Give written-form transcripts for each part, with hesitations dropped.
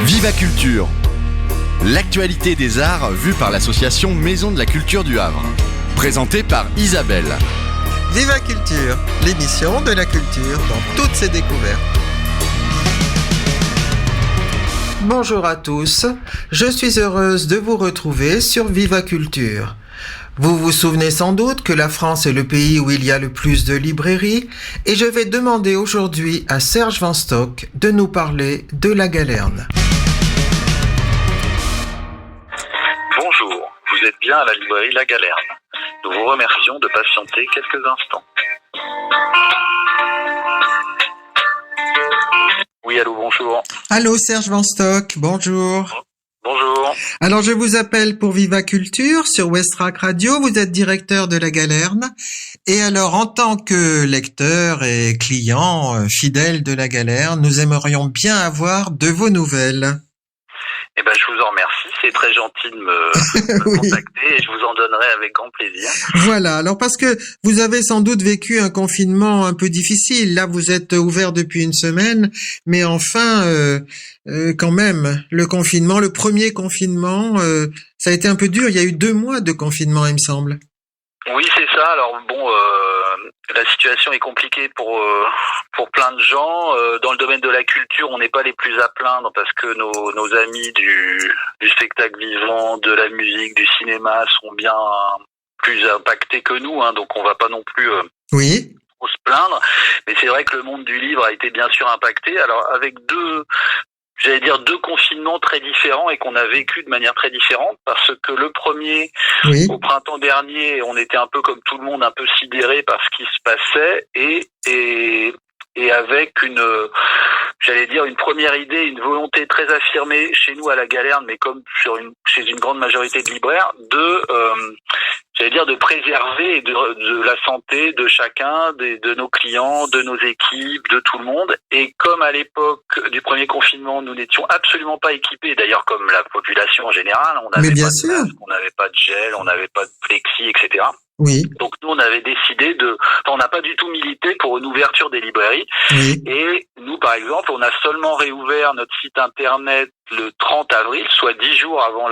Viva Culture, l'actualité des arts vue par l'association Maison de la Culture du Havre. Présentée par Isabelle. Viva Culture, l'émission de la culture dans toutes ses découvertes. Bonjour à tous, je suis heureuse de vous retrouver sur Viva Culture. Vous vous souvenez sans doute que la France est le pays où il y a le plus de librairies et je vais demander aujourd'hui à Serge Van Stock de nous parler de la Galerne. Bonjour, vous êtes bien à la librairie La Galerne. Nous vous remercions de patienter quelques instants. Oui, allô, bonjour. Allô Serge Van Stock, bonjour. Bonjour. Alors je vous appelle pour Viva Culture sur Westrack Radio, vous êtes directeur de la Galerne. Et alors en tant que lecteur et client fidèle de la Galerne, nous aimerions bien avoir de vos nouvelles. Eh ben, je vous en remercie, c'est très gentil de me contacter et je vous en donnerai avec grand plaisir. Voilà, alors parce que vous avez sans doute vécu un confinement un peu difficile. Là, vous êtes ouvert depuis une semaine, mais enfin, quand même, le confinement, le premier confinement, ça a été un peu dur. Il y a eu 2 mois de confinement, il me semble. Oui, c'est ça. Alors bon, la situation est compliquée pour plein de gens. Dans le domaine de la culture, on n'est pas les plus à plaindre parce que nos amis du spectacle vivant, de la musique, du cinéma sont bien plus impactés que nous, hein, donc on va pas non plus Oui. trop se plaindre. Mais c'est vrai que le monde du livre a été bien sûr impacté. Alors avec deux confinements très différents et qu'on a vécu de manière très différente parce que le premier, Oui. au printemps dernier, on était un peu comme tout le monde, un peu sidéré par ce qui se passait et avec une première idée, une volonté très affirmée chez nous à la Galerne, mais comme chez une grande majorité de libraires, de préserver de la santé de chacun, de nos clients, de nos équipes, de tout le monde. Et comme à l'époque du premier confinement, nous n'étions absolument pas équipés, d'ailleurs comme la population en général, on n'avait pas de masque, on n'avait pas de gel, on n'avait pas de plexi, etc. Oui. Donc nous, on avait décidé on n'a pas du tout milité pour une ouverture des librairies. Oui. Et nous, par exemple, on a seulement réouvert notre site internet le 30 avril, soit 10 jours avant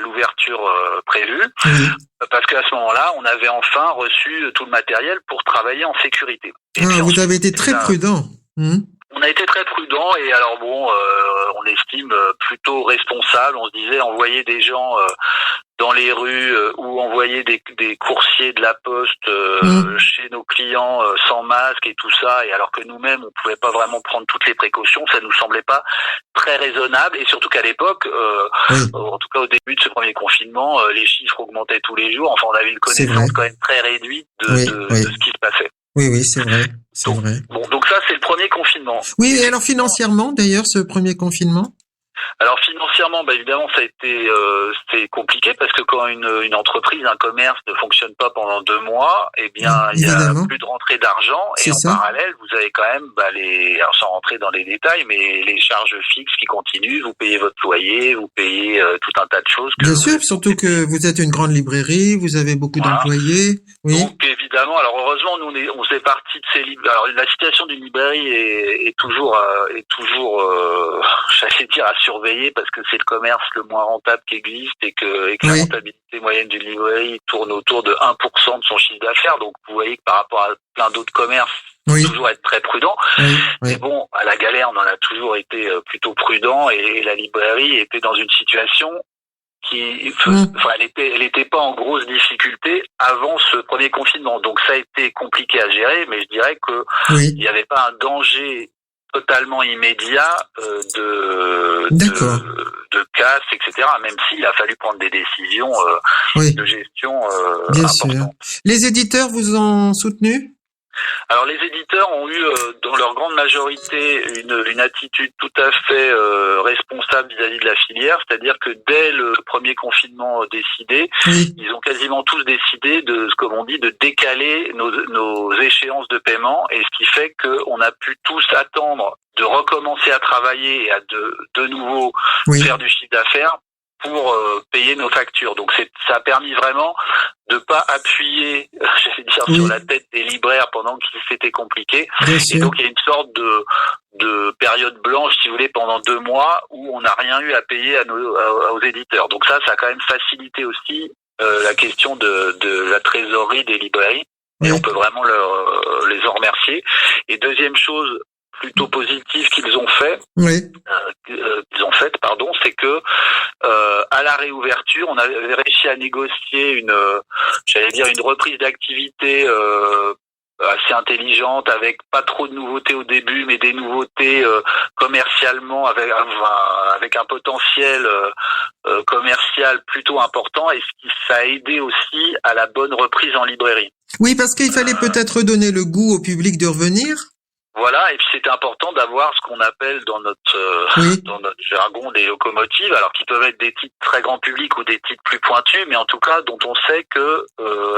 l'ouverture prévue. Oui. Parce qu'à ce moment-là, on avait enfin reçu tout le matériel pour travailler en sécurité. Et puis vous ensuite, avez été très prudent. On a été très prudent et alors bon, on estime plutôt responsable. On se disait envoyer des gens dans les rues ou envoyer des coursiers de la poste chez nos clients sans masque et tout ça, et alors que nous-mêmes on pouvait pas vraiment prendre toutes les précautions, ça nous semblait pas très raisonnable. Et surtout qu'à l'époque, en tout cas au début de ce premier confinement, les chiffres augmentaient tous les jours. Enfin, on avait une connaissance quand même très réduite de ce qui se passait. Oui, c'est vrai. C'est vrai. Bon, donc ça c'est le premier confinement. Oui, et alors financièrement d'ailleurs ce premier confinement? Alors financièrement, évidemment, ça a été c'est compliqué parce que quand une entreprise, un commerce ne fonctionne pas pendant 2 mois, eh bien il y a plus de rentrée d'argent et parallèle, vous avez quand même alors sans rentrer dans les détails, mais les charges fixes qui continuent. Vous payez votre loyer, vous payez tout un tas de choses. Bien sûr, surtout que vous êtes une grande librairie, vous avez beaucoup d'employés. Oui. Donc évidemment, alors heureusement, nous on fait partie de ces librairies. Alors la situation d'une librairie est toujours j'allais dire à surveiller parce que c'est le commerce le moins rentable qui existe et que la rentabilité moyenne d'une librairie tourne autour de 1% de son chiffre d'affaires. Donc vous voyez que par rapport à plein d'autres commerces, il faut toujours être très prudent. Mais bon, à la Galerne, on a toujours été plutôt prudent et la librairie était dans une situation elle était pas en grosse difficulté avant ce premier confinement. Donc ça a été compliqué à gérer, mais je dirais que il n'y avait pas un danger totalement immédiat de casse, etc. Même s'il a fallu prendre des décisions de gestion importantes. Les éditeurs vous ont soutenu? Alors les éditeurs ont eu dans leur grande majorité une attitude tout à fait responsable vis-à-vis de la filière, c'est-à-dire que dès le premier confinement décidé, ils ont quasiment tous décidé de décaler nos échéances de paiement, et ce qui fait qu'on a pu tous attendre de recommencer à travailler et à de nouveau faire du chiffre d'affaires pour payer nos factures. Donc ça a permis vraiment de pas appuyer, j'allais dire, sur la tête des libraires pendant que c'était compliqué. Et donc il y a une sorte de période blanche, si vous voulez, pendant 2 mois où on n'a rien eu à payer aux éditeurs. Donc ça a quand même facilité aussi la question de la trésorerie des librairies. Et on peut vraiment les en remercier. Et deuxième chose plutôt positive qu'ils ont fait, c'est que à la réouverture, on avait réussi à négocier une reprise d'activité assez intelligente, avec pas trop de nouveautés au début, mais des nouveautés commercialement avec un potentiel commercial plutôt important, et ça a aidé aussi à la bonne reprise en librairie. Oui, parce qu'il fallait peut-être donner le goût au public de revenir. Voilà, et puis c'était important d'avoir ce qu'on appelle dans notre jargon des locomotives, alors qui peuvent être des titres très grand public ou des titres plus pointus, mais en tout cas dont on sait que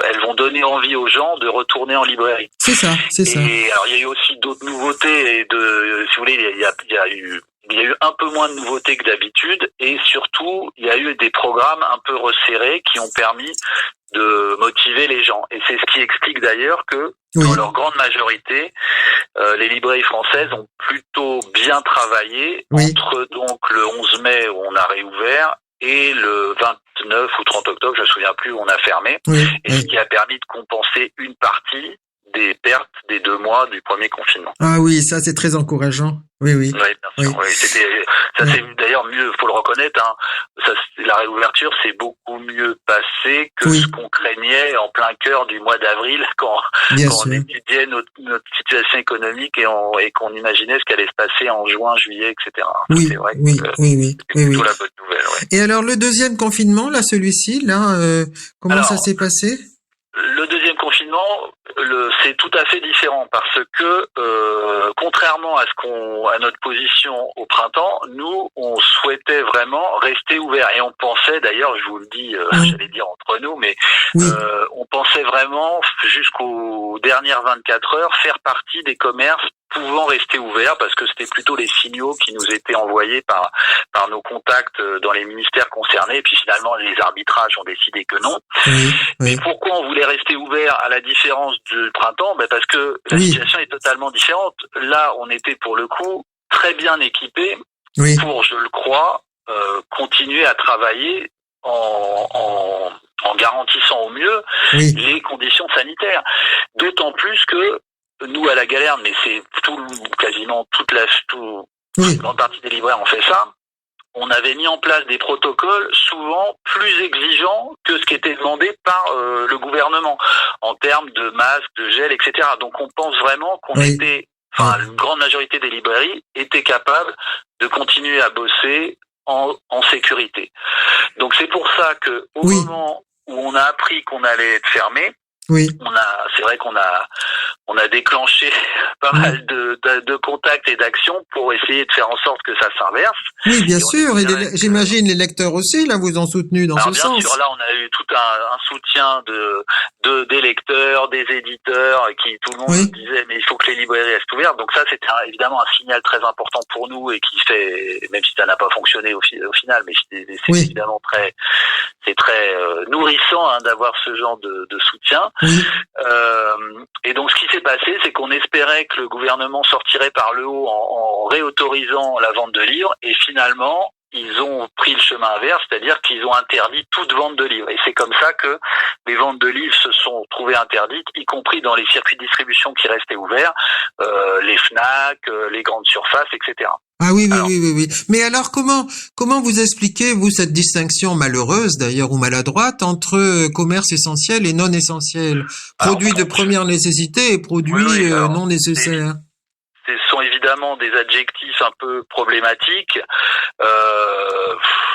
elles vont donner envie aux gens de retourner en librairie. C'est ça. Et alors il y a eu aussi d'autres nouveautés, et si vous voulez, il y a eu un peu moins de nouveautés que d'habitude, et surtout il y a eu des programmes un peu resserrés qui ont permis de motiver les gens. Et c'est ce qui explique d'ailleurs que dans leur grande majorité, les librairies françaises ont plutôt bien travaillé entre donc le 11 mai où on a réouvert et le 29 ou 30 octobre, je me souviens plus, où on a fermé, et ce qui a permis de compenser une partie des pertes des 2 mois du premier confinement. Ah oui, ça c'est très encourageant. Oui, bien sûr. Oui. C'est d'ailleurs mieux, faut le reconnaître. La réouverture s'est beaucoup mieux passée que ce qu'on craignait en plein cœur du mois d'avril quand on étudiait notre situation économique et qu'on imaginait ce qui allait se passer en juin, juillet, etc. C'est vrai c'est plutôt la bonne nouvelle. Ouais. Et alors le deuxième confinement, là, celui-ci, comment ça s'est passé? Le deuxième confinement, c'est tout à fait différent parce que contrairement à notre position au printemps, nous on souhaitait vraiment rester ouvert, et on pensait, d'ailleurs, je vous le dis, j'allais dire entre nous, mais on pensait vraiment jusqu'aux dernières 24 heures faire partie des commerces pouvant rester ouverts, parce que c'était plutôt les signaux qui nous étaient envoyés par nos contacts dans les ministères concernés, et puis finalement les arbitrages ont décidé que non. Mais pourquoi on voulait rester ouvert à la différence du printemps? Parce que la situation est totalement différente. Là, on était pour le coup très bien équipés pour, je le crois, continuer à travailler en garantissant au mieux les conditions sanitaires. D'autant plus que nous, à la Galerne, mais c'est quasiment une grande partie des libraires ont fait ça, on avait mis en place des protocoles souvent plus exigeants que ce qui était demandé par le gouvernement en termes de masques, de gel, etc. Donc on pense vraiment qu'on était, une grande majorité des librairies étaient capables de continuer à bosser en sécurité. Donc c'est pour ça que au moment où on a appris qu'on allait être fermé, c'est vrai qu'on a déclenché pas mal de contacts et d'actions pour essayer de faire en sorte que ça s'inverse. Oui, bien sûr. Et j'imagine les lecteurs aussi, là, vous ont soutenu dans ce sens. Bien sûr, là, on a eu tout un soutien des lecteurs, des éditeurs, qui tout le monde nous disait, mais il faut que les librairies restent ouvertes. Donc ça, c'était évidemment un signal très important pour nous, et qui fait, même si ça n'a pas fonctionné au final, mais c'est évidemment très nourrissant d'avoir ce genre de soutien. Et donc ce qui s'est passé, c'est qu'on espérait que le gouvernement sortirait par le haut en réautorisant la vente de livres, et finalement ils ont pris le chemin inverse, c'est-à-dire qu'ils ont interdit toute vente de livres. Et c'est comme ça que les ventes de livres se sont trouvées interdites, y compris dans les circuits de distribution qui restaient ouverts, les Fnac, les grandes surfaces, etc. Ah oui. Mais alors comment vous expliquez, vous, cette distinction malheureuse d'ailleurs, ou maladroite, entre commerce essentiel et non essentiel, produits de première nécessité et produits non nécessaires? Ce sont évidemment des adjectifs un peu problématiques.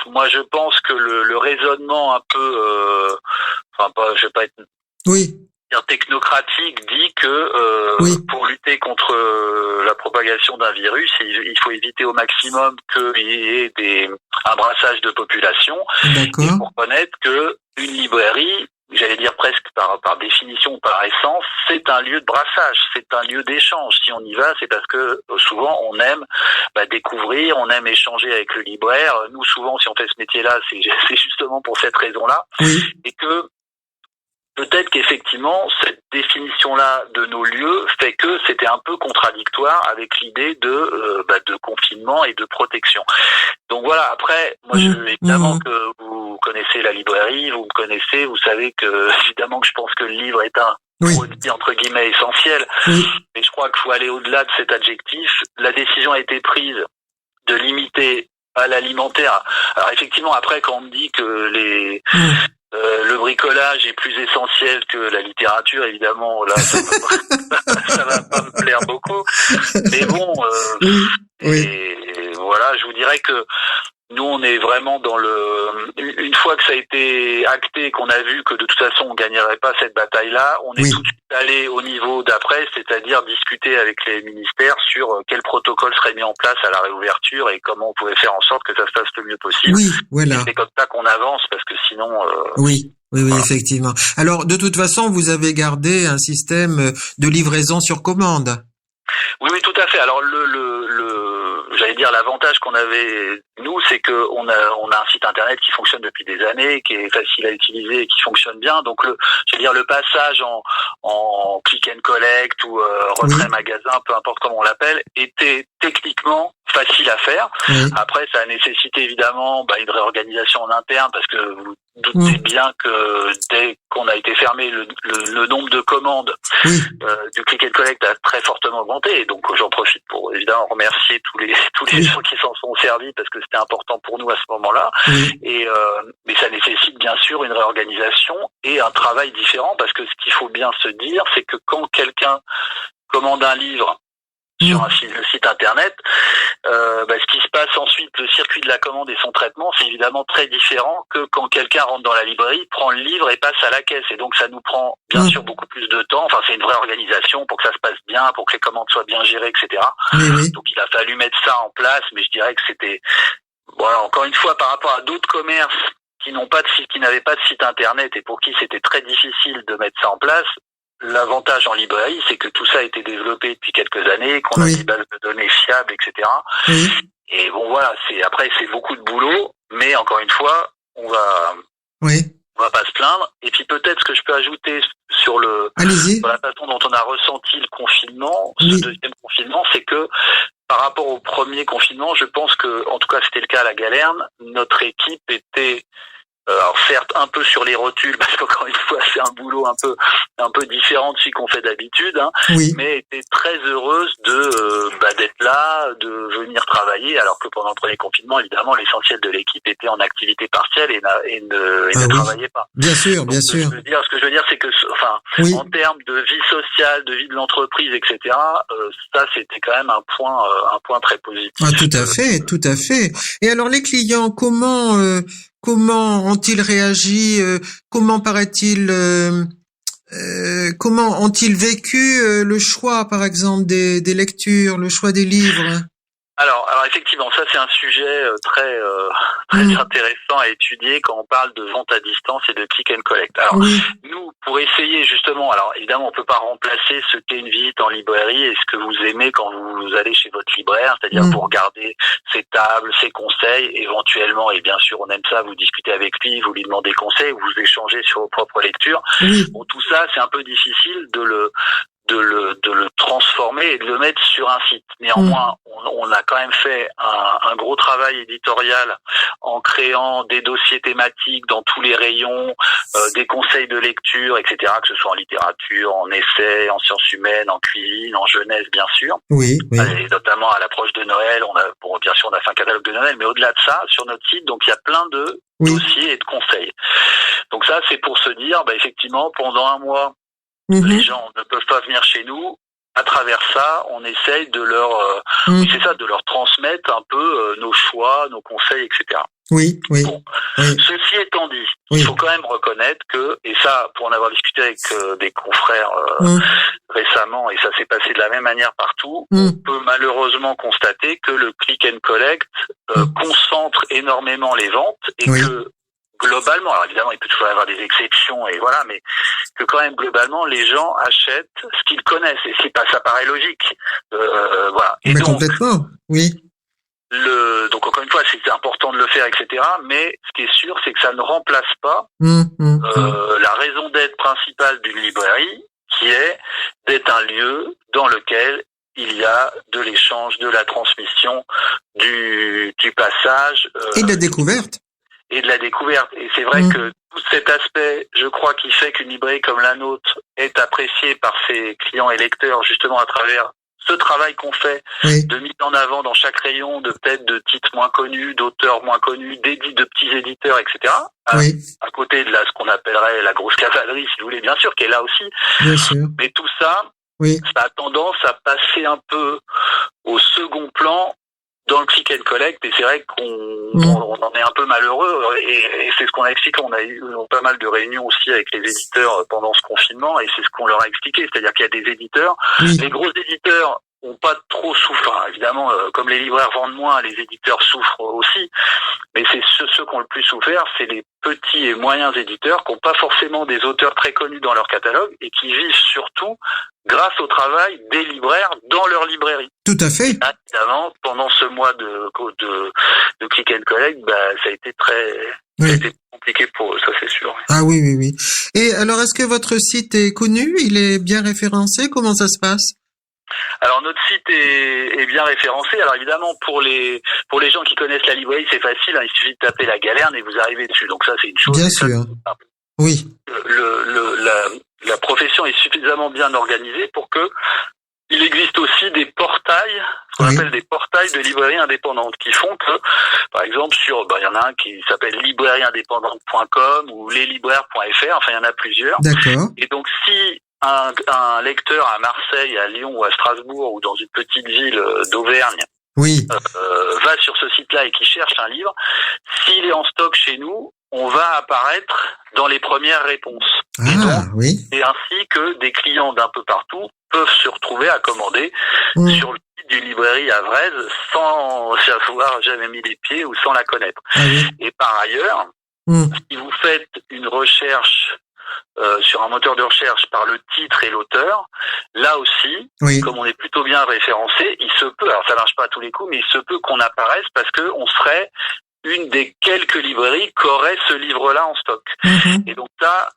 Moi, je pense que le raisonnement un peu, je vais pas être technocratique, dit que pour lutter contre la propagation d'un virus, il faut éviter au maximum qu'il y ait un brassage de population. Il faut reconnaître que une librairie j'allais dire presque par définition, par essence, c'est un lieu de brassage, c'est un lieu d'échange. Si on y va, c'est parce que souvent on aime découvrir, on aime échanger avec le libraire. Nous, souvent, si on fait ce métier-là, c'est justement pour cette raison-là. Oui. Et que peut-être qu'effectivement, cette définition-là de nos lieux fait que c'était un peu contradictoire avec l'idée de confinement et de protection. Donc voilà, après, moi, évidemment que vous connaissez la librairie, vous me connaissez, vous savez que, évidemment, que je pense que le livre est un produit, entre guillemets, essentiel. Oui. Mais je crois qu'il faut aller au-delà de cet adjectif. La décision a été prise de limiter à l'alimentaire. Alors effectivement, après, quand on me dit que le bricolage est plus essentiel que la littérature, évidemment, là, ça va pas me plaire beaucoup. Mais bon, et voilà, je vous dirais que nous, on est vraiment dans une fois que ça a été acté, qu'on a vu que de toute façon on gagnerait pas cette bataille-là, on est tout de suite allé au niveau d'après, c'est-à-dire discuter avec les ministères sur quel protocole serait mis en place à la réouverture et comment on pouvait faire en sorte que ça se passe le mieux possible. Oui, voilà. Et c'est comme ça qu'on avance, parce que sinon... Oui, effectivement. Alors, de toute façon, vous avez gardé un système de livraison sur commande. Oui, tout à fait. Alors j'allais dire l'avantage qu'on avait nous, c'est que on a un site internet qui fonctionne depuis des années, qui est facile à utiliser et qui fonctionne bien. Donc le passage en click and collect ou retrait magasin, peu importe comment on l'appelle, était techniquement facile à faire. Après, ça a nécessité évidemment une réorganisation en interne, parce que vous doutez bien que dès qu'on a été fermé, le nombre de commandes du click and collect a très fortement augmenté. Et donc j'en profite pour évidemment remercier tous les gens qui s'en sont servis, parce que c'était important pour nous à ce moment-là. Mais ça nécessite bien sûr une réorganisation et un travail différent, parce que ce qu'il faut bien se dire, c'est que quand quelqu'un commande un livre sur le site internet, ce qui se passe ensuite, le circuit de la commande et son traitement, c'est évidemment très différent que quand quelqu'un rentre dans la librairie, prend le livre et passe à la caisse. Et donc ça nous prend bien sûr beaucoup plus de temps. Enfin, c'est une vraie organisation pour que ça se passe bien, pour que les commandes soient bien gérées, etc. Donc il a fallu mettre ça en place, mais je dirais que c'était, voilà, encore une fois, par rapport à d'autres commerces qui n'avaient pas de site internet et pour qui c'était très difficile de mettre ça en place. L'avantage en librairie, c'est que tout ça a été développé depuis quelques années, qu'on a des bases de données fiables, etc. Et bon, voilà, c'est beaucoup de boulot, mais encore une fois, on va pas se plaindre. Et puis peut-être ce que je peux ajouter sur la façon dont on a ressenti le confinement, ce deuxième confinement, c'est que par rapport au premier confinement, je pense que, en tout cas c'était le cas à la Galerne, notre équipe était alors certes un peu sur les rotules, parce qu'encore une fois c'est un boulot un peu différent de celui qu'on fait d'habitude, mais était très heureuse d'être là, de venir travailler, alors que pendant le premier confinement, évidemment, l'essentiel de l'équipe était en activité partielle et ne travaillait pas. Bien sûr, Donc, bien sûr. Ce que je veux dire, c'est que, en termes de vie sociale, de vie de l'entreprise, etc., ça c'était quand même un point très positif. Ah, tout à fait. Et alors les clients, comment ont-ils réagi? Comment ont-ils vécu le choix, par exemple, des lectures, le choix des livres? Alors effectivement, ça c'est un sujet très intéressant à étudier quand on parle de vente à distance et de click and collect. Alors nous, pour essayer justement, alors évidemment on peut pas remplacer ce qu'est une visite en librairie et ce que vous aimez quand vous allez chez votre libraire, c'est-à-dire vous regardez ses tables, ses conseils, éventuellement, et bien sûr on aime ça, vous discutez avec lui, vous lui demandez conseil, vous échangez sur vos propres lectures. Bon, tout ça c'est un peu difficile de le transformer et de le mettre sur un site. Néanmoins, on a quand même fait un gros travail éditorial en créant des dossiers thématiques dans tous les rayons, des conseils de lecture, etc., que ce soit en littérature, en essai, en sciences humaines, en cuisine, en jeunesse, bien sûr. Et notamment à l'approche de Noël, bien sûr, on a fait un catalogue de Noël, mais au-delà de ça, sur notre site, donc il y a plein de dossiers et de conseils. Donc ça, c'est pour se dire, effectivement, pendant un mois, les gens ne peuvent pas venir chez nous. À travers ça, on essaye de de leur transmettre un peu nos choix, nos conseils, etc. Bon. Ceci étant dit, il faut quand même reconnaître que, et ça, pour en avoir discuté avec des confrères récemment, et ça s'est passé de la même manière partout, on peut malheureusement constater que le click and collect concentre énormément les ventes et que globalement, alors évidemment, il peut toujours y avoir des exceptions et voilà, mais que quand même globalement, les gens achètent ce qu'ils connaissent et ça paraît logique. Voilà. Et mais donc, complètement, oui. donc encore une fois, c'est important de le faire, etc. Mais ce qui est sûr, c'est que ça ne remplace pas la raison d'être principale d'une librairie, qui est d'être un lieu dans lequel il y a de l'échange, de la transmission, du passage. Et de la découverte. Et de la découverte. Et c'est vrai que tout cet aspect, je crois, qui fait qu'une librairie comme la nôtre est appréciée par ses clients et lecteurs, justement à travers ce travail qu'on fait de mise en avant dans chaque rayon de peut-être de titres moins connus, d'auteurs moins connus, de petits éditeurs, etc. À côté de ce qu'on appellerait la grosse cavalerie, si vous voulez, bien sûr, qui est là aussi. Bien sûr. Mais tout ça, ça a tendance à passer un peu au second plan dans le click and collect, et c'est vrai qu'on en est un peu malheureux, et c'est ce qu'on a expliqué. On a eu pas mal de réunions aussi avec les éditeurs pendant ce confinement, et c'est ce qu'on leur a expliqué, c'est-à-dire qu'il y a des éditeurs, les gros éditeurs ont pas trop souffert, évidemment, comme les libraires vendent moins, les éditeurs souffrent aussi, mais c'est ceux qui ont le plus souffert, c'est les petits et moyens éditeurs qui n'ont pas forcément des auteurs très connus dans leur catalogue et qui vivent surtout grâce au travail des libraires dans leur librairie. Tout à fait. Et évidemment, pendant ce mois de click and collect, ça a été ça a été compliqué pour eux, ça c'est sûr. Ah oui. Et alors, est-ce que votre site est connu? Il est bien référencé? Comment ça se passe? Alors notre site est bien référencé. Alors évidemment pour les gens qui connaissent la librairie, c'est facile, il suffit de taper la Galerne et vous arrivez dessus. Donc ça c'est une chose. Bien sûr. Oui. La profession est suffisamment bien organisée pour que il existe aussi des portails, ce qu'on appelle des portails de librairies indépendantes, qui font que, par exemple, il y en a un qui s'appelle librairieindépendante.com ou leslibraires.fr, enfin il y en a plusieurs. D'accord. Et donc si un lecteur à Marseille, à Lyon ou à Strasbourg ou dans une petite ville d'Auvergne va sur ce site-là et qui cherche un livre, s'il est en stock chez nous, on va apparaître dans les premières réponses. Et ainsi que des clients d'un peu partout peuvent se retrouver à commander sur le site d'une librairie havraise sans avoir jamais mis les pieds ou sans la connaître. Et par ailleurs, si vous faites une recherche sur un moteur de recherche par le titre et l'auteur, là aussi, comme on est plutôt bien référencé, il se peut, alors ça marche pas à tous les coups, mais il se peut qu'on apparaisse parce que on serait une des quelques librairies qui aurait ce livre-là en stock. Et donc ça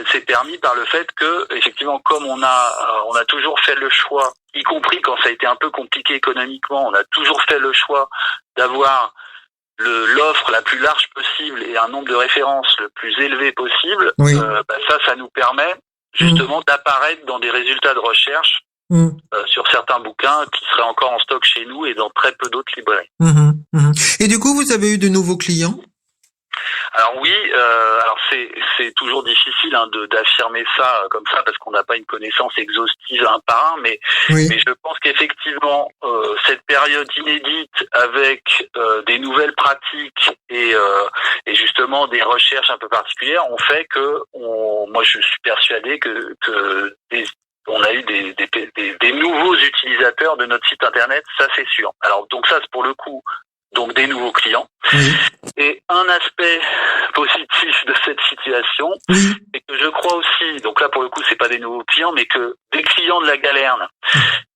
c'est permis par le fait que, effectivement, comme on a toujours fait le choix, y compris quand ça a été un peu compliqué économiquement, on a toujours fait le choix d'avoir l'offre la plus large possible et un nombre de références le plus élevé possible, ça nous permet justement d'apparaître dans des résultats de recherche sur certains bouquins qui seraient encore en stock chez nous et dans très peu d'autres librairies. Et du coup, vous avez eu de nouveaux clients? Alors oui, alors c'est toujours difficile d'affirmer ça comme ça parce qu'on n'a pas une connaissance exhaustive un par un, mais je pense qu'effectivement cette période inédite avec des nouvelles pratiques et justement des recherches un peu particulières ont fait que moi je suis persuadé que on a eu des nouveaux utilisateurs de notre site internet, ça c'est sûr. Alors donc ça c'est pour le coup donc des nouveaux clients. Et un aspect positif de cette situation, c'est que je crois aussi, donc là pour le coup c'est pas des nouveaux clients, mais que des clients de la Galerne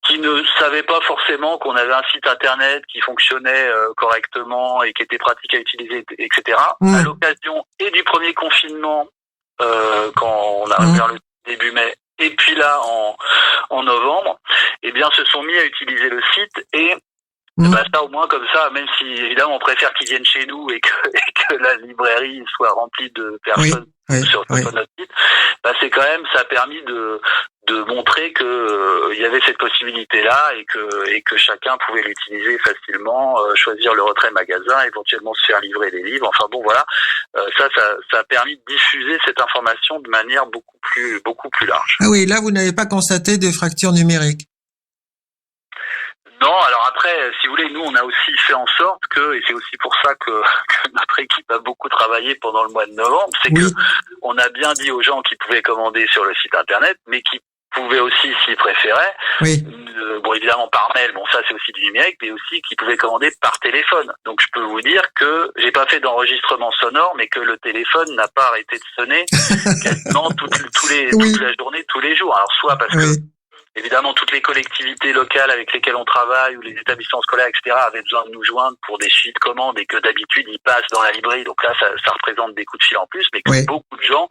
qui ne savaient pas forcément qu'on avait un site internet qui fonctionnait correctement et qui était pratique à utiliser, etc. À l'occasion et du premier confinement, quand on arrive vers le début mai, et puis là en novembre, eh bien se sont mis à utiliser le site et ça au moins comme ça, même si évidemment on préfère qu'ils viennent chez nous et que la librairie soit remplie de personnes sur notre site, c'est quand même, ça a permis de montrer que il y avait cette possibilité là et que chacun pouvait l'utiliser facilement, choisir le retrait magasin, éventuellement se faire livrer des livres. Enfin bon voilà, ça a permis de diffuser cette information de manière beaucoup plus large. Ah oui, là vous n'avez pas constaté de fracture numérique. Non, alors après, si vous voulez, nous on a aussi fait en sorte que, et c'est aussi pour ça que notre équipe a beaucoup travaillé pendant le mois de novembre, c'est que on a bien dit aux gens qui pouvaient commander sur le site internet, mais qui pouvaient aussi, s'ils préféraient, Oui. bon évidemment par mail, bon ça c'est aussi du numérique, mais aussi qu'ils pouvaient commander par téléphone. Donc je peux vous dire que j'ai pas fait d'enregistrement sonore, mais que le téléphone n'a pas arrêté de sonner quasiment toute la journée, tous les jours. Alors soit parce que évidemment, toutes les collectivités locales avec lesquelles on travaille ou les établissements scolaires, etc., avaient besoin de nous joindre pour des suivis de commandes et que d'habitude, ils passent dans la librairie. Donc là, ça représente des coups de fil en plus, mais que beaucoup de gens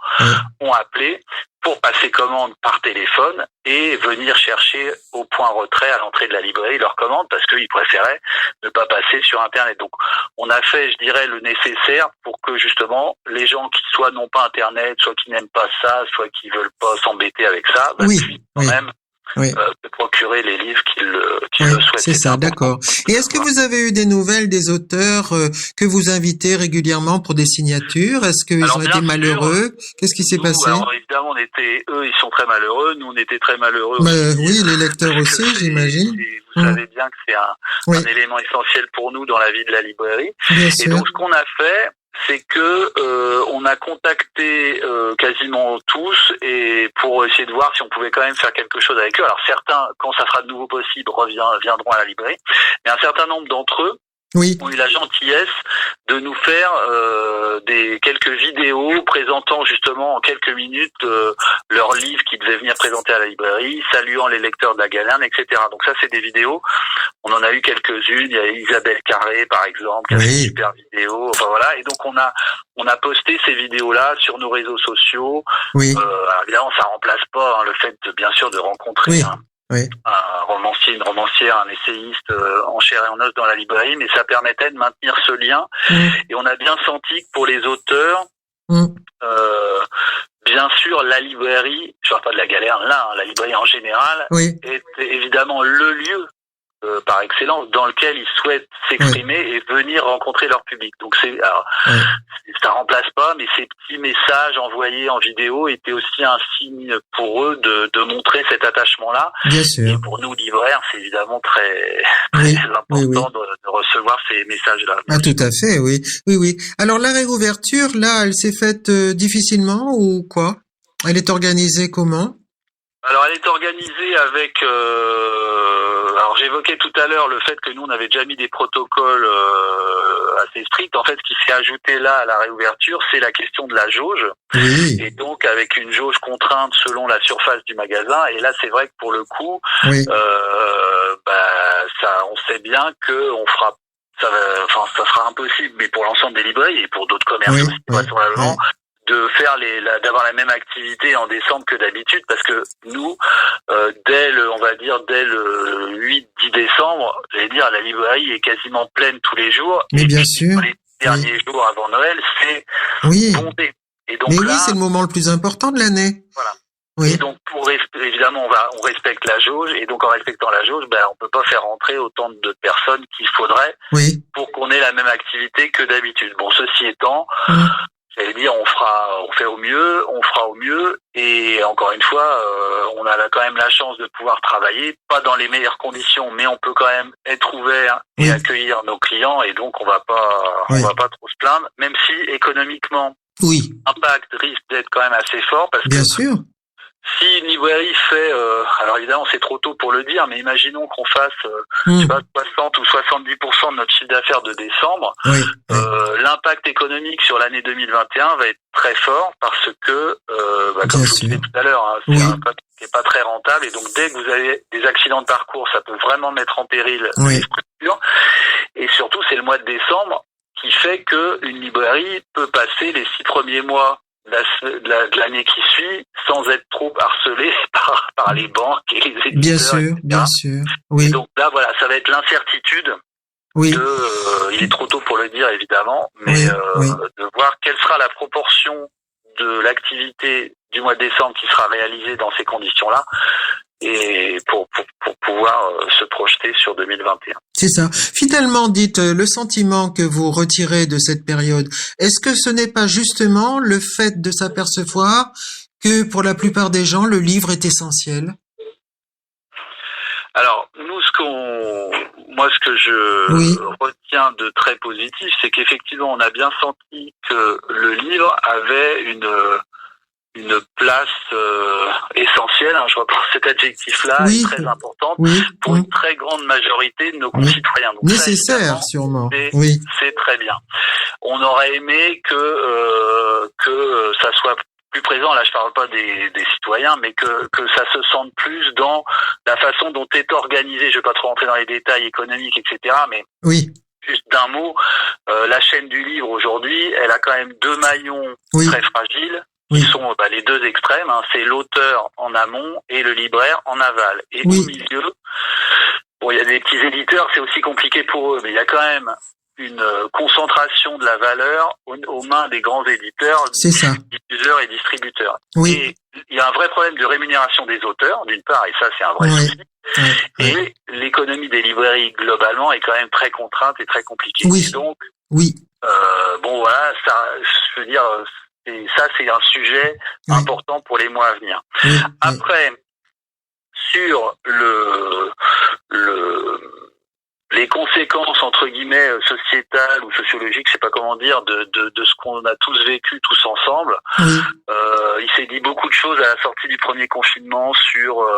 ont appelé pour passer commande par téléphone et venir chercher au point retrait à l'entrée de la librairie leur commande parce qu'ils préféraient ne pas passer sur Internet. Donc, on a fait, je dirais, le nécessaire pour que justement, les gens qui soit n'ont pas Internet, soit qui n'aiment pas ça, soit qui veulent pas s'embêter avec ça, puissent quand même de procurer les livres qu'ils le souhaitent. C'est ça, d'accord. Et est-ce que vous avez eu des nouvelles des auteurs que vous invitez régulièrement pour des signatures? Est-ce qu'ils ont été malheureux? Qu'est-ce qui s'est passé? Alors évidemment, eux, ils sont très malheureux. Nous, on était très malheureux. Oui, les lecteurs aussi, j'imagine. Vous savez bien que c'est un élément essentiel pour nous dans la vie de la librairie. Bien sûr. Et donc, ce qu'on a fait, c'est que on a contacté quasiment tous et pour essayer de voir si on pouvait quand même faire quelque chose avec eux. Alors certains, quand ça sera de nouveau possible, viendront à la librairie, mais un certain nombre d'entre eux ont eu la gentillesse de nous faire quelques vidéos présentant justement en quelques minutes leurs livres qu'ils devaient venir présenter à la librairie, saluant les lecteurs de la Galerne, etc. Donc ça, c'est des vidéos. On en a eu quelques-unes. Il y a Isabelle Carré, par exemple, qui a fait une super vidéo. Enfin voilà. Et donc on a posté ces vidéos-là sur nos réseaux sociaux. Alors évidemment, ça remplace pas le fait bien sûr de rencontrer un romancier, une romancière, un essayiste en chair et en os dans la librairie, mais ça permettait de maintenir ce lien. Et on a bien senti que pour les auteurs, bien sûr, la librairie, je parle pas de la Galerne là, la librairie en général, est évidemment le lieu par excellence dans lequel ils souhaitent s'exprimer et venir rencontrer leur public. Donc ça remplace pas, mais ces petits messages envoyés en vidéo étaient aussi un signe pour eux de montrer cet attachement-là. Bien sûr. Et pour nous libraires, c'est évidemment très important de recevoir ces messages-là. Ah, tout à fait, oui. Alors la réouverture, là, elle s'est faite difficilement ou quoi? Elle est organisée comment? Alors elle est organisée avec alors j'évoquais tout à l'heure le fait que nous on avait déjà mis des protocoles assez stricts. En fait, ce qui s'est ajouté là à la réouverture, c'est la question de la jauge. Et donc avec une jauge contrainte selon la surface du magasin. Et là, c'est vrai que pour le coup, on sait bien que on fera ça sera impossible, mais pour l'ensemble des librairies et pour d'autres commerces aussi, vraisemblablement, de faire d'avoir la même activité en décembre que d'habitude, parce que nous, dès le 8-10 décembre, la librairie est quasiment pleine tous les jours. Mais bien sûr. Les derniers jours avant Noël, c'est bondé. Et donc c'est le moment le plus important de l'année. Voilà. Et donc, évidemment, on respecte la jauge, et donc en respectant la jauge, on peut pas faire rentrer autant de personnes qu'il faudrait pour qu'on ait la même activité que d'habitude. Bon, ceci étant, j'allais dire, on fera au mieux, et encore une fois, on a quand même la chance de pouvoir travailler, pas dans les meilleures conditions, mais on peut quand même être ouvert et accueillir nos clients, et donc on va pas trop se plaindre, même si économiquement, l'impact risque d'être quand même assez fort, parce bien que sûr. Si une librairie fait, alors évidemment c'est trop tôt pour le dire, mais imaginons qu'on fasse, je sais pas, 60 ou 70% de notre chiffre d'affaires de décembre, l'impact économique sur l'année 2021 va être très fort parce que, comme je vous disais tout à l'heure, c'est un code qui n'est pas très rentable, et donc dès que vous avez des accidents de parcours, ça peut vraiment mettre en péril les structures, et surtout c'est le mois de décembre qui fait que une librairie peut passer les 6 premiers mois de l'année qui suit sans être trop harcelé par les banques et les éditeurs. Bien sûr. Et donc là, ça va être l'incertitude il est trop tôt pour le dire évidemment, mais de voir quelle sera la proportion de l'activité du mois de décembre qui sera réalisée dans ces conditions-là, et pour pouvoir se projeter sur 2021. C'est ça. Finalement, dites, le sentiment que vous retirez de cette période, est-ce que ce n'est pas justement le fait de s'apercevoir que pour la plupart des gens, le livre est essentiel? Alors, nous, ce que je retiens de très positif, c'est qu'effectivement, on a bien senti que le livre avait une place essentielle, je reprends cet adjectif-là, Oui. très importante, Oui. pour une très grande majorité de nos concitoyens. Donc Nécessaire, ça, sûrement. c'est, Oui. c'est très bien. On aurait aimé que ça soit plus présent, là je parle pas des citoyens, mais que ça se sente plus dans la façon dont est organisé, je vais pas trop rentrer dans les détails économiques, etc., mais Oui. juste d'un mot, la chaîne du livre aujourd'hui, elle a quand même deux maillons Oui. très fragiles, Oui. qui sont les deux extrêmes, c'est l'auteur en amont et le libraire en aval. Et Oui. au milieu, bon, il y a des petits éditeurs, c'est aussi compliqué pour eux, mais il y a quand même une concentration de la valeur aux mains des grands éditeurs, C'est ça. diffuseurs et distributeurs. Oui. Et il y a un vrai problème de rémunération des auteurs, d'une part, et ça c'est un vrai Oui. souci. Oui. Et l'économie des librairies globalement est quand même très contrainte et très compliquée. Oui. Et donc, Oui. bon voilà, ça, je veux dire, ça c'est un sujet Oui. important pour les mois à venir. Oui. Après, sur les conséquences entre guillemets sociétales ou sociologiques, je sais pas comment dire, de ce qu'on a tous vécu tous ensemble. Oui. Il s'est dit beaucoup de choses à la sortie du premier confinement sur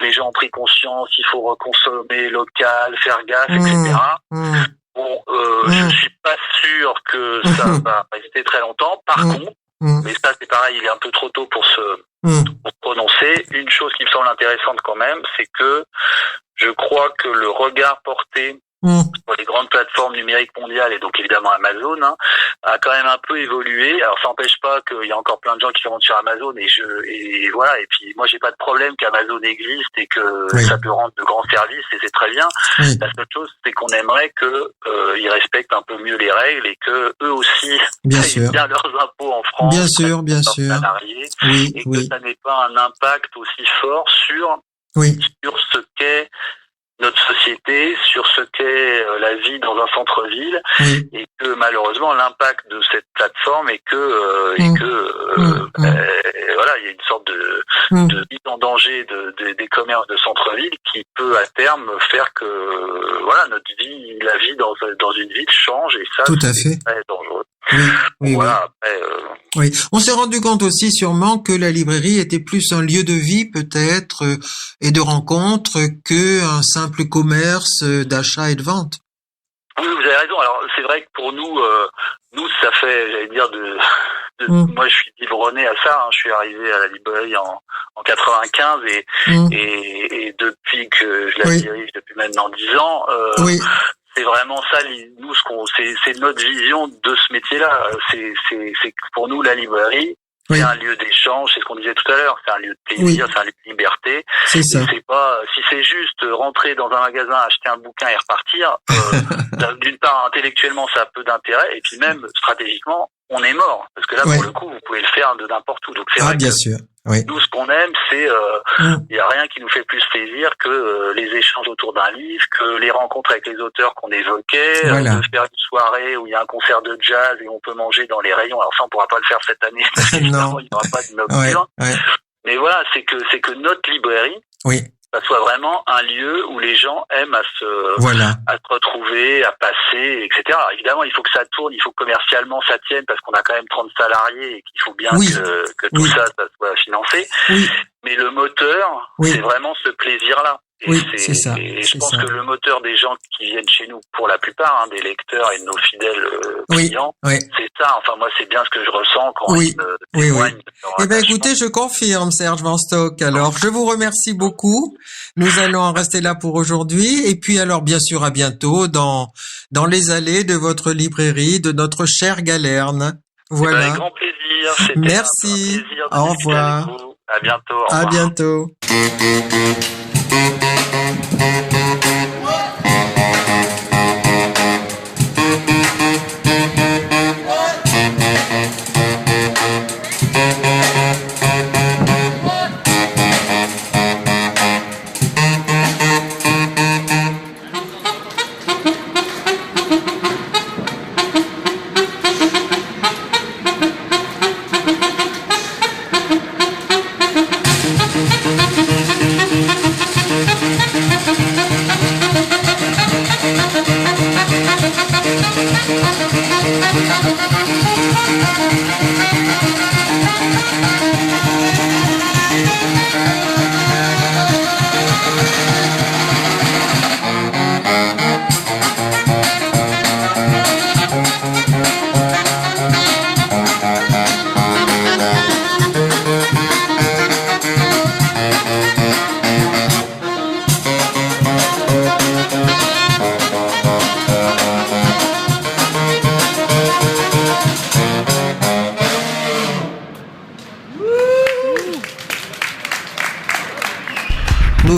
les gens ont pris conscience, il faut reconsommer local, faire gaffe, etc. Bon, je suis pas sûr que ça va rester très longtemps. Par contre, mais ça c'est pareil, il est un peu trop tôt pour se prononcer. Une chose qui me semble intéressante quand même, c'est que je crois que le regard porté sur les grandes plateformes numériques mondiales et donc évidemment Amazon a quand même un peu évolué. Alors ça n'empêche pas qu'il y a encore plein de gens qui commandent sur Amazon et voilà. Et puis moi j'ai pas de problème qu'Amazon existe et que ça peut rendre de grands services et c'est très bien. Oui. La seule chose c'est qu'on aimerait que ils respectent un peu mieux les règles et que eux aussi payent bien leurs impôts en France. Bien sûr, bien sûr. Salariés, oui, et que ça n'ait pas un impact aussi fort sur ce qu'est notre société, sur ce qu'est la vie dans un centre-ville, et que malheureusement l'impact de cette plateforme est que voilà, il y a une sorte de mise en danger des commerces de centre-ville qui peut à terme faire que voilà notre vie, la vie dans une ville change et ça c'est très dangereux. Oui, voilà, après, oui. On s'est rendu compte aussi sûrement que la librairie était plus un lieu de vie peut-être et de rencontre que un simple commerce d'achat et de vente. Oui, vous avez raison. Alors c'est vrai que pour nous ça fait, j'allais dire, moi je suis biberonné à ça. Je suis arrivé à la librairie en 95 et depuis que je la dirige depuis maintenant 10 ans. C'est vraiment ça, nous, c'est notre vision de ce métier-là. C'est pour nous la librairie, c'est un lieu d'échange, c'est ce qu'on disait tout à l'heure, c'est un lieu de plaisir, c'est un lieu de liberté. C'est ça. C'est pas, si c'est juste rentrer dans un magasin, acheter un bouquin et repartir, d'une part, intellectuellement, ça a peu d'intérêt, et puis même, stratégiquement, on est mort. Parce que là, pour le coup, vous pouvez le faire de n'importe où. Donc c'est vrai bien que sûr. nous, ce qu'on aime, c'est, il y a rien qui nous fait plus plaisir que les échanges autour d'un livre, que les rencontres avec les auteurs qu'on évoquait, de faire une soirée où il y a un concert de jazz et on peut manger dans les rayons. Alors ça, on pourra pas le faire cette année parce qu'évidemment, il n'y aura pas de nocturne. Mais voilà, c'est que notre librairie, ça soit vraiment un lieu où les gens aiment à se retrouver, à passer, etc. Alors, évidemment, il faut que ça tourne, il faut que commercialement ça tienne parce qu'on a quand même 30 salariés et qu'il faut bien que tout ça soit financé. Mais le moteur, c'est vraiment ce plaisir-là. Et c'est ça. Et je pense que le moteur des gens qui viennent chez nous, pour la plupart, des lecteurs et de nos fidèles clients, c'est ça. Enfin, moi, c'est bien ce que je ressens quand ils me témoignent. Eh ben, écoutez, je confirme, Serge Van Stock. Alors, je vous remercie beaucoup. Nous allons en rester là pour aujourd'hui. Et puis, alors, bien sûr, à bientôt dans les allées de votre librairie, de notre chère Galerne. Voilà. Avec grand plaisir. Merci. Un plaisir de au revoir. avec vous. À bientôt. Au revoir. À bientôt. Thank you.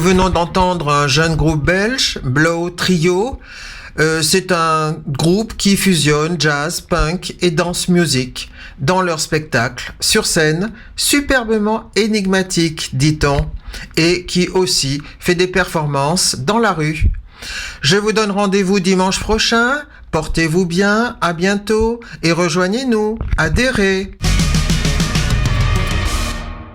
venons d'entendre un jeune groupe belge, Blow Trio. C'est un groupe qui fusionne jazz, punk et dance music dans leur spectacle sur scène, superbement énigmatique, dit-on, et qui aussi fait des performances dans la rue. Je vous donne rendez-vous dimanche prochain. Portez-vous bien, à bientôt et rejoignez-nous. Adhérez.